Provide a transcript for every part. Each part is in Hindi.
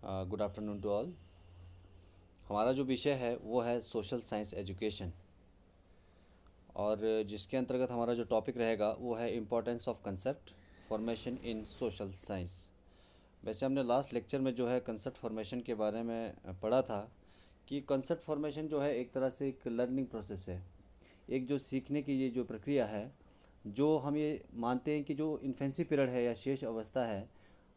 Good afternoon to all. हमारा जो विषय है वो है सोशल साइंस एजुकेशन, और जिसके अंतर्गत हमारा जो टॉपिक रहेगा वो है importance of concept formation in social science. वैसे हमने लास्ट लेक्चर में जो है कंसेप्ट फॉर्मेशन के बारे में पढ़ा था कि कंसेप्ट फॉर्मेशन जो है एक तरह से एक लर्निंग प्रोसेस है, एक जो सीखने की ये जो प्रक्रिया है, जो हम ये मानते हैं कि जो इन्फेंसी पीरियड है या शेष अवस्था है,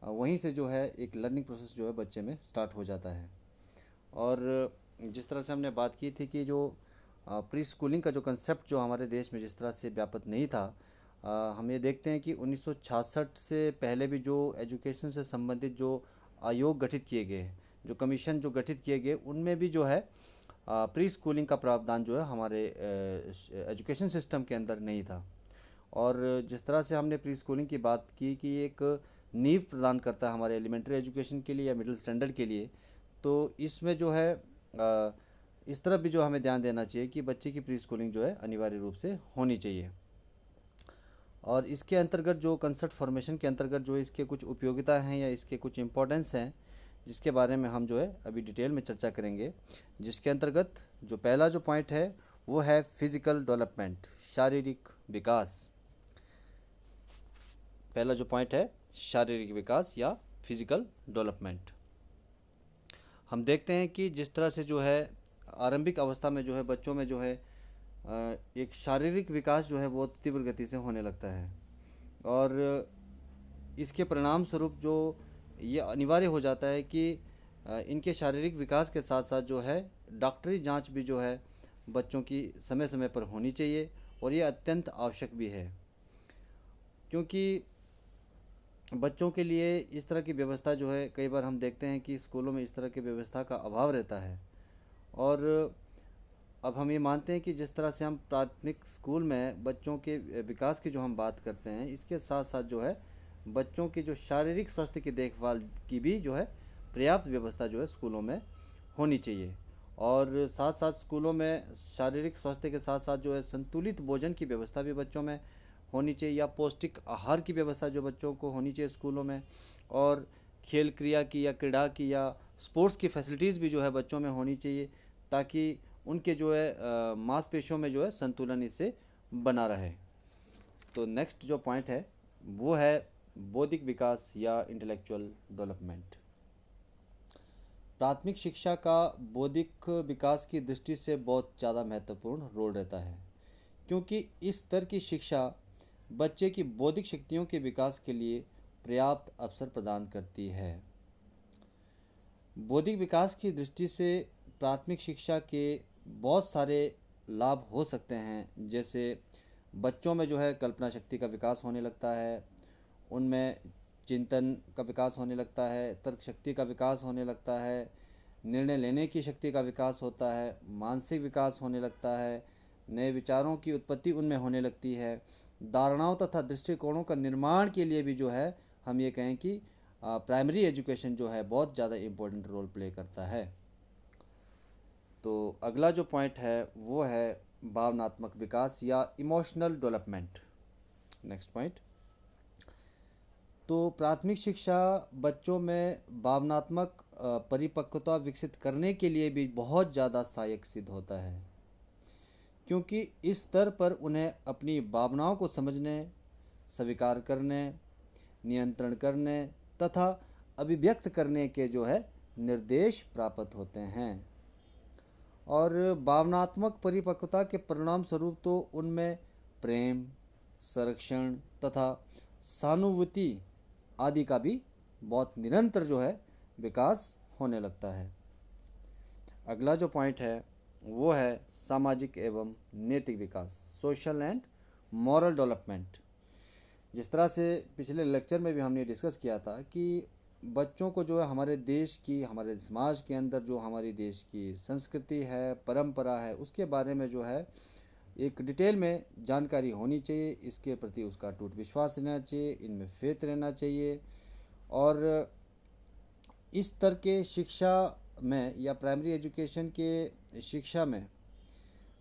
वहीं से जो है एक लर्निंग प्रोसेस जो है बच्चे में स्टार्ट हो जाता है। और जिस तरह से हमने बात की थी कि जो प्री स्कूलिंग का जो कंसेप्ट जो हमारे देश में जिस तरह से व्यापक नहीं था, हम ये देखते हैं कि 1966 से पहले भी जो एजुकेशन से संबंधित जो आयोग गठित किए गए हैं, जो कमीशन जो गठित किए गए, उनमें भी जो है प्री स्कूलिंग का प्रावधान जो है हमारे एजुकेशन सिस्टम के अंदर नहीं था। और जिस तरह से हमने प्री स्कूलिंग की बात की कि एक नींव प्रदान करता है हमारे एलिमेंट्री एजुकेशन के लिए या मिडिल स्टैंडर्ड के लिए, तो इसमें जो है इस तरफ भी जो हमें ध्यान देना चाहिए कि बच्चे की प्री स्कूलिंग जो है अनिवार्य रूप से होनी चाहिए। और इसके अंतर्गत जो कंसेप्ट फॉर्मेशन के अंतर्गत जो इसके कुछ उपयोगिता हैं या इसके कुछ इम्पोर्टेंस हैं, जिसके बारे में हम जो है अभी डिटेल में चर्चा करेंगे। जिसके अंतर्गत जो पहला जो पॉइंट है वो है फिजिकल डेवलपमेंट, शारीरिक विकास। पहला जो पॉइंट है शारीरिक विकास या फिजिकल डेवलपमेंट। हम देखते हैं कि जिस तरह से जो है आरंभिक अवस्था में जो है बच्चों में जो है एक शारीरिक विकास जो है बहुत तीव्र गति से होने लगता है, और इसके परिणाम स्वरूप जो ये अनिवार्य हो जाता है कि इनके शारीरिक विकास के साथ साथ जो है डॉक्टरी जांच भी जो है बच्चों की समय समय पर होनी चाहिए, और ये अत्यंत आवश्यक भी है, क्योंकि बच्चों के लिए इस तरह की व्यवस्था जो है कई बार हम देखते हैं कि स्कूलों में इस तरह की व्यवस्था का अभाव रहता है। और अब हम ये मानते हैं कि जिस तरह से हम प्राथमिक स्कूल में बच्चों के विकास की जो हम बात करते हैं, इसके साथ साथ जो है बच्चों की जो शारीरिक स्वास्थ्य की देखभाल की भी जो है पर्याप्त व्यवस्था जो है स्कूलों में होनी चाहिए। और साथ साथ स्कूलों में शारीरिक स्वास्थ्य के साथ साथ जो है संतुलित भोजन की व्यवस्था भी बच्चों में होनी चाहिए, या पौष्टिक आहार की व्यवस्था जो बच्चों को होनी चाहिए स्कूलों में। और खेल क्रिया की या क्रीड़ा की या स्पोर्ट्स की फैसिलिटीज़ भी जो है बच्चों में होनी चाहिए, ताकि उनके जो है मांसपेशियों में जो है संतुलन इससे बना रहे। तो नेक्स्ट जो पॉइंट है वो है बौद्धिक विकास या इंटेलेक्चुअल डेवलपमेंट। प्राथमिक शिक्षा का बौद्धिक विकास की दृष्टि से बहुत ज़्यादा महत्वपूर्ण रोल रहता है, क्योंकि इस स्तर की शिक्षा बच्चे की बौद्धिक शक्तियों के विकास के लिए पर्याप्त अवसर प्रदान करती है। बौद्धिक विकास की दृष्टि से प्राथमिक शिक्षा के बहुत सारे लाभ हो सकते हैं, जैसे बच्चों में जो है कल्पना शक्ति का विकास होने लगता है, उनमें चिंतन का विकास होने लगता है, तर्क शक्ति का विकास होने लगता है, निर्णय लेने की शक्ति का विकास होता है, मानसिक विकास होने लगता है, नए विचारों की उत्पत्ति उनमें होने लगती है, धारणाओं तथा दृष्टिकोणों का निर्माण के लिए भी जो है हम ये कहें कि प्राइमरी एजुकेशन जो है बहुत ज़्यादा इम्पोर्टेंट रोल प्ले करता है। तो अगला जो पॉइंट है वो है भावनात्मक विकास या इमोशनल डेवलपमेंट। Next point. तो प्राथमिक शिक्षा बच्चों में भावनात्मक परिपक्वता विकसित करने के लिए भी बहुत ज़्यादा सहायक सिद्ध होता है, क्योंकि इस स्तर पर उन्हें अपनी भावनाओं को समझने, स्वीकार करने, नियंत्रण करने तथा अभिव्यक्त करने के जो है निर्देश प्राप्त होते हैं। और भावनात्मक परिपक्वता के परिणाम स्वरूप तो उनमें प्रेम, संरक्षण तथा सहानुभूति आदि का भी बहुत निरंतर जो है विकास होने लगता है। अगला जो पॉइंट है वो है सामाजिक एवं नैतिक विकास, सोशल एंड मॉरल डेवलपमेंट। जिस तरह से पिछले लेक्चर में भी हमने डिस्कस किया था कि बच्चों को जो है हमारे देश की, हमारे समाज के अंदर जो हमारी देश की संस्कृति है, परंपरा है, उसके बारे में जो है एक डिटेल में जानकारी होनी चाहिए, इसके प्रति उसका अटूट विश्वास रहना चाहिए, इनमें फेथ रहना चाहिए। और इस स्तर के शिक्षा में या प्राइमरी एजुकेशन के शिक्षा में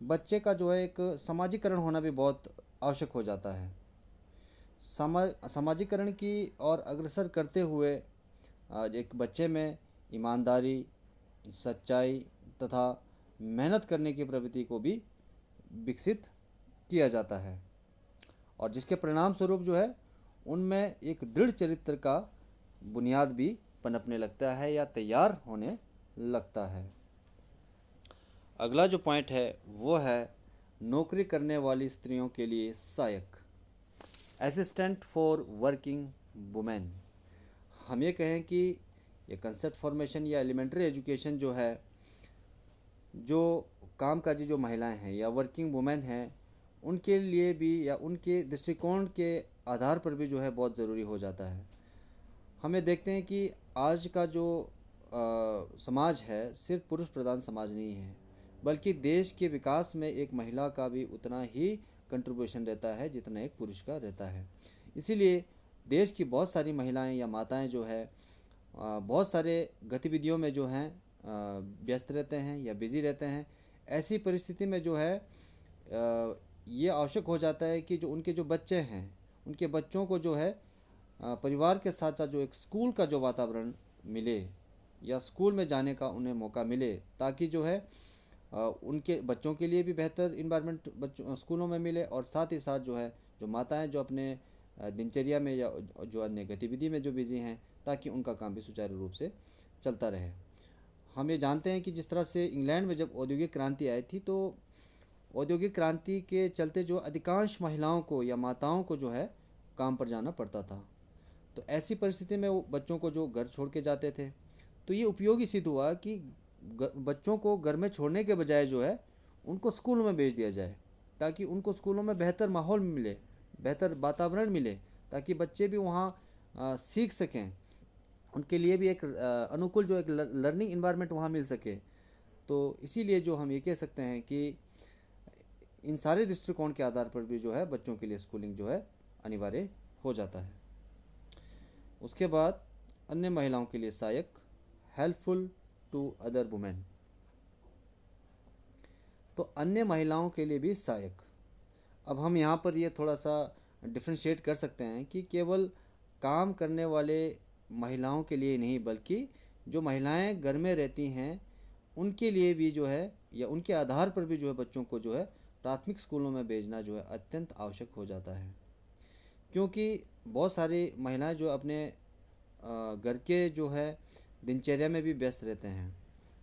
बच्चे का जो है एक समाजीकरण होना भी बहुत आवश्यक हो जाता है। सामाजीकरण की और अग्रसर करते हुए एक बच्चे में ईमानदारी, सच्चाई तथा मेहनत करने की प्रवृत्ति को भी विकसित किया जाता है, और जिसके परिणाम स्वरूप जो है उनमें एक दृढ़ चरित्र का बुनियाद भी पनपने लगता है या तैयार होने लगता है। अगला जो पॉइंट है वो है नौकरी करने वाली स्त्रियों के लिए सहायक, असिस्टेंट फॉर वर्किंग वुमेन। हम ये कहें कि ये कंसेप्ट फॉर्मेशन या एलिमेंट्री एजुकेशन जो है, जो कामकाजी जो महिलाएं हैं या वर्किंग वुमेन हैं, उनके लिए भी या उनके दृष्टिकोण के आधार पर भी जो है बहुत ज़रूरी हो जाता है। हमें देखते हैं कि आज का जो समाज है सिर्फ पुरुष प्रधान समाज नहीं है, बल्कि देश के विकास में एक महिला का भी उतना ही कंट्रीब्यूशन रहता है जितना एक पुरुष का रहता है। इसीलिए देश की बहुत सारी महिलाएं या माताएं जो है बहुत सारे गतिविधियों में जो हैं व्यस्त रहते हैं या बिज़ी रहते हैं। ऐसी परिस्थिति में जो है ये आवश्यक हो जाता है कि जो उनके जो बच्चे हैं, उनके बच्चों को जो है परिवार के साथ साथ जो एक स्कूल का जो वातावरण मिले या स्कूल में जाने का उन्हें मौका मिले, ताकि जो है उनके बच्चों के लिए भी बेहतर इन्वायरमेंट बच्चों स्कूलों में मिले, और साथ ही साथ जो है जो माताएं जो अपने दिनचर्या में या जो अन्य गतिविधि में जो बिज़ी हैं, ताकि उनका काम भी सुचारू रूप से चलता रहे। हम ये जानते हैं कि जिस तरह से इंग्लैंड में जब औद्योगिक क्रांति आई थी, तो औद्योगिक क्रांति के चलते जो अधिकांश महिलाओं को या माताओं को जो है काम पर जाना पड़ता था। तो ऐसी परिस्थिति में वो बच्चों को जो घर छोड़ के जाते थे, तो ये उपयोगी सिद्ध हुआ कि बच्चों को घर में छोड़ने के बजाय जो है उनको स्कूलों में भेज दिया जाए, ताकि उनको स्कूलों में बेहतर माहौल मिले, बेहतर वातावरण मिले, ताकि बच्चे भी वहाँ सीख सकें, उनके लिए भी एक अनुकूल जो एक लर्निंग इन्वायरमेंट वहाँ मिल सके। तो इसीलिए जो हम ये कह सकते हैं कि इन सारे दृष्टिकोण के आधार पर भी जो है बच्चों के लिए स्कूलिंग जो है अनिवार्य हो जाता है। उसके बाद अन्य महिलाओं के लिए सहायक, हेल्पफुल टू अदर वुमेन। तो अन्य महिलाओं के लिए भी सहायक। अब हम यहाँ पर ये थोड़ा सा डिफ्रेंशिएट कर सकते हैं कि केवल काम करने वाले महिलाओं के लिए नहीं, बल्कि जो महिलाएं घर में रहती हैं उनके लिए भी जो है या उनके आधार पर भी जो है बच्चों को जो है प्राथमिक स्कूलों में भेजना जो है अत्यंत आवश्यक हो जाता है। क्योंकि बहुत सारी महिलाएं जो अपने घर के जो है दिनचर्या में भी व्यस्त रहते हैं,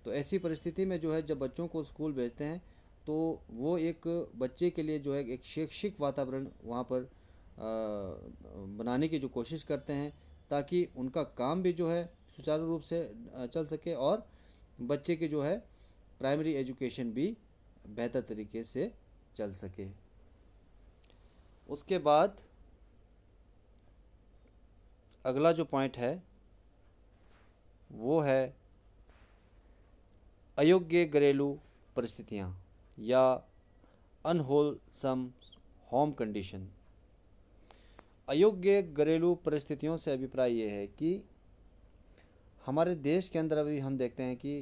तो ऐसी परिस्थिति में जो है जब बच्चों को स्कूल भेजते हैं तो वो एक बच्चे के लिए जो है एक शैक्षिक वातावरण वहाँ पर बनाने की जो कोशिश करते हैं, ताकि उनका काम भी जो है सुचारू रूप से चल सके और बच्चे की जो है प्राइमरी एजुकेशन भी बेहतर तरीके से चल सके। उसके बाद अगला जो पॉइंट है वो है अयोग्य घरेलू परिस्थितियाँ या अनहोलसम होम कंडीशन। अयोग्य घरेलू परिस्थितियों से अभिप्राय ये है कि हमारे देश के अंदर अभी हम देखते हैं कि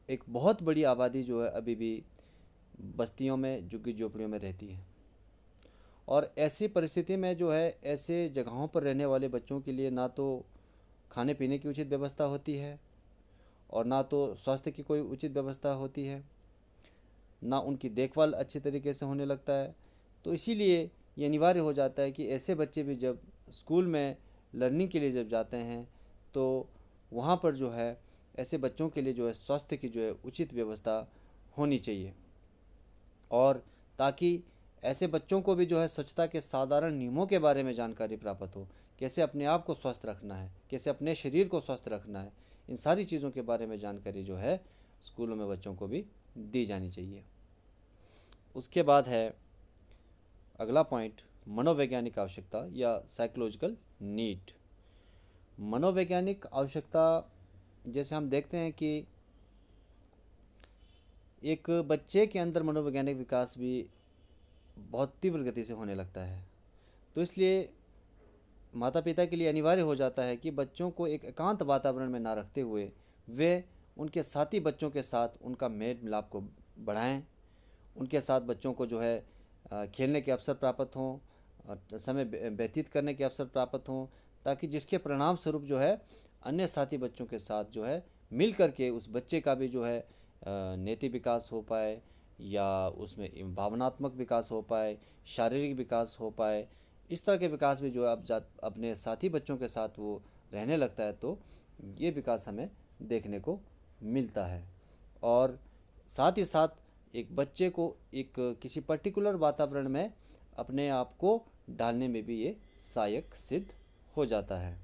एक बहुत बड़ी आबादी जो है अभी भी बस्तियों में झुग्गी झोपड़ियों में रहती है, और ऐसी परिस्थिति में जो है ऐसे जगहों पर रहने वाले बच्चों के लिए ना तो खाने पीने की उचित व्यवस्था होती है, और ना तो स्वास्थ्य की कोई उचित व्यवस्था होती है, ना उनकी देखभाल अच्छी तरीके से होने लगता है। तो इसीलिए ये अनिवार्य हो जाता है कि ऐसे बच्चे भी जब स्कूल में लर्निंग के लिए जब जाते हैं तो वहाँ पर जो है ऐसे बच्चों के लिए जो है स्वास्थ्य की जो है उचित व्यवस्था होनी चाहिए, और ताकि ऐसे बच्चों को भी जो है स्वच्छता के साधारण नियमों के बारे में जानकारी प्राप्त हो, कैसे अपने आप को स्वस्थ रखना है, कैसे अपने शरीर को स्वस्थ रखना है, इन सारी चीज़ों के बारे में जानकारी जो है स्कूलों में बच्चों को भी दी जानी चाहिए। उसके बाद है अगला पॉइंट, मनोवैज्ञानिक आवश्यकता या साइकोलॉजिकल नीड। मनोवैज्ञानिक आवश्यकता, जैसे हम देखते हैं कि एक बच्चे के अंदर मनोवैज्ञानिक विकास भी बहुत तीव्र गति से होने लगता है, तो इसलिए माता पिता के लिए अनिवार्य हो जाता है कि बच्चों को एक एकांत वातावरण में ना रखते हुए वे उनके साथी बच्चों के साथ उनका मेल मिलाप को बढ़ाएं, उनके साथ बच्चों को जो है खेलने के अवसर प्राप्त हों, समय व्यतीत करने के अवसर प्राप्त हों, ताकि जिसके परिणाम स्वरूप जो है अन्य साथी बच्चों के साथ जो है मिल कर के उस बच्चे का भी जो है नैतिक विकास हो पाए, या उसमें भावनात्मक विकास हो पाए, शारीरिक विकास हो पाए। इस तरह के विकास भी जो है अब अपने साथी बच्चों के साथ वो रहने लगता है, तो ये विकास हमें देखने को मिलता है। और साथ ही साथ एक बच्चे को एक किसी पर्टिकुलर वातावरण में अपने आप को डालने में भी ये सहायक सिद्ध हो जाता है।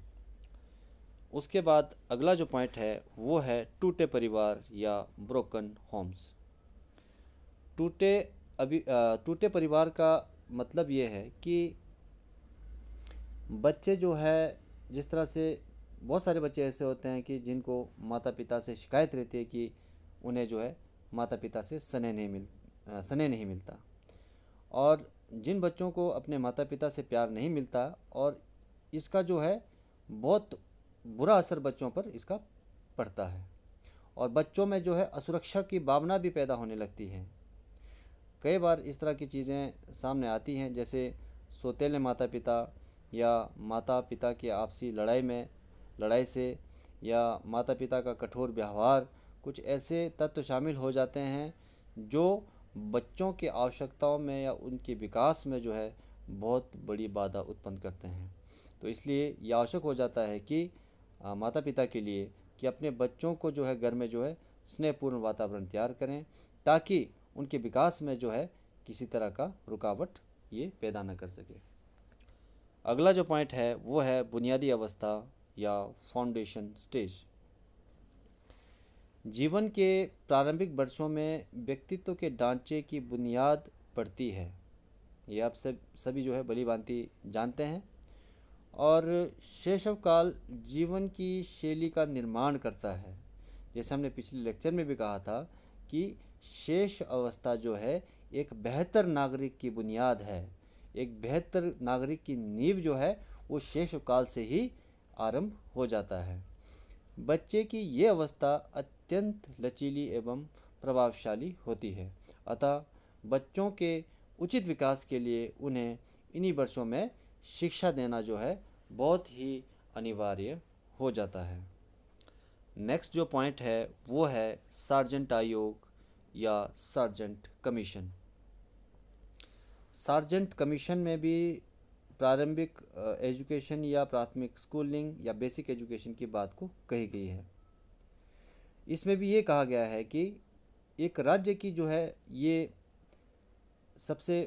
उसके बाद अगला जो पॉइंट है वो है टूटे परिवार या ब्रोकन होम्स। टूटे परिवार का मतलब ये है कि बच्चे जो है, जिस तरह से बहुत सारे बच्चे ऐसे होते हैं कि जिनको माता पिता से शिकायत रहती है कि उन्हें जो है माता पिता से स्नेह नहीं मिलता, और जिन बच्चों को अपने माता पिता से प्यार नहीं मिलता, और इसका जो है बहुत बुरा असर बच्चों पर इसका पड़ता है, और बच्चों में जो है असुरक्षा की भावना भी पैदा होने लगती है। कई बार इस तरह की चीज़ें सामने आती हैं, जैसे सौतेले माता पिता या माता पिता की आपसी लड़ाई से या माता पिता का कठोर व्यवहार, कुछ ऐसे तत्व शामिल हो जाते हैं जो बच्चों की आवश्यकताओं में या उनके विकास में जो है बहुत बड़ी बाधा उत्पन्न करते हैं। तो इसलिए ये आवश्यक हो जाता है कि माता पिता के लिए कि अपने बच्चों को जो है घर में जो है स्नेहपूर्ण वातावरण तैयार करें, ताकि उनके विकास में जो है किसी तरह का रुकावट ये पैदा न कर सके। अगला जो पॉइंट है वो है बुनियादी अवस्था या फाउंडेशन स्टेज। जीवन के प्रारंभिक वर्षों में व्यक्तित्व के ढांचे की बुनियाद पड़ती है, ये आप सभी जो है भली भांति जानते हैं। और शैशव काल जीवन की शैली का निर्माण करता है। जैसे हमने पिछले लेक्चर में भी कहा था कि शेष अवस्था जो है एक बेहतर नागरिक की बुनियाद है। एक बेहतर नागरिक की नींव जो है वो शैशव काल से ही आरंभ हो जाता है। बच्चे की ये अवस्था अत्यंत लचीली एवं प्रभावशाली होती है, अतः बच्चों के उचित विकास के लिए उन्हें इन्हीं वर्षों में शिक्षा देना जो है बहुत ही अनिवार्य हो जाता है। नेक्स्ट जो पॉइंट है वो है सार्जेंट आयोग या सार्जेंट कमीशन। सार्जेंट कमीशन में भी प्रारंभिक एजुकेशन या प्राथमिक स्कूलिंग या बेसिक एजुकेशन की बात को कही गई है। इसमें भी ये कहा गया है कि एक राज्य की जो है ये सबसे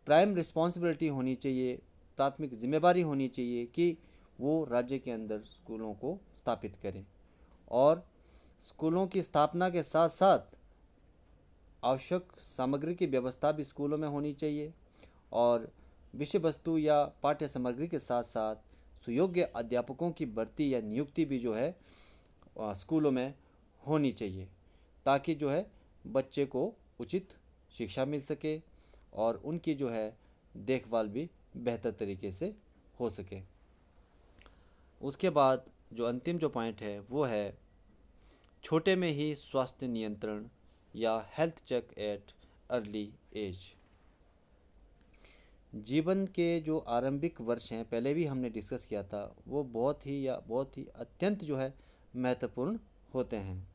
प्राइम रिस्पॉन्सिबिलिटी होनी चाहिए, प्राथमिक जिम्मेदारी होनी चाहिए कि वो राज्य के अंदर स्कूलों को स्थापित करें, और स्कूलों की स्थापना के साथ साथ आवश्यक सामग्री की व्यवस्था भी स्कूलों में होनी चाहिए, और विषय वस्तु या पाठ्य सामग्री के साथ साथ सुयोग्य अध्यापकों की भर्ती या नियुक्ति भी जो है स्कूलों में होनी चाहिए, ताकि जो है बच्चे को उचित शिक्षा मिल सके और उनकी जो है देखभाल भी बेहतर तरीके से हो सके। उसके बाद जो अंतिम जो पॉइंट है वो है छोटे में ही स्वास्थ्य नियंत्रण या health check at early age. जीवन के जो आरंभिक वर्ष हैं, पहले भी हमने डिस्कस किया था, वो बहुत ही अत्यंत जो है महत्वपूर्ण होते हैं।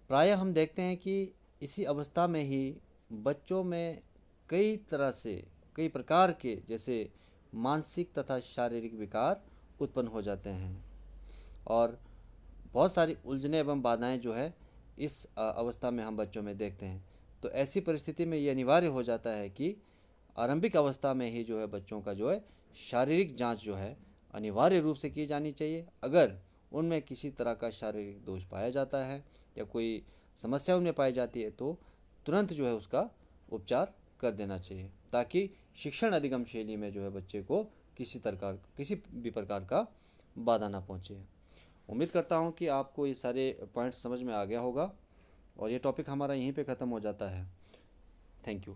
प्रायः हम देखते हैं कि इसी अवस्था में ही बच्चों में कई प्रकार के जैसे मानसिक तथा शारीरिक विकार उत्पन्न हो जाते हैं, और बहुत सारी उलझनें एवं बाधाएं जो है इस अवस्था में हम बच्चों में देखते हैं। तो ऐसी परिस्थिति में ये अनिवार्य हो जाता है कि आरंभिक अवस्था में ही जो है बच्चों का जो है शारीरिक जांच जो है अनिवार्य रूप से की जानी चाहिए। अगर उनमें किसी तरह का शारीरिक दोष पाया जाता है या कोई समस्या उनमें पाई जाती है तो तुरंत जो है उसका उपचार कर देना चाहिए, ताकि शिक्षण अधिगम शैली में जो है बच्चे को किसी भी प्रकार का बाधा ना पहुँचे। उम्मीद करता हूँ कि आपको ये सारे पॉइंट्स समझ में आ गया होगा, और ये टॉपिक हमारा यहीं पे ख़त्म हो जाता है। Thank you.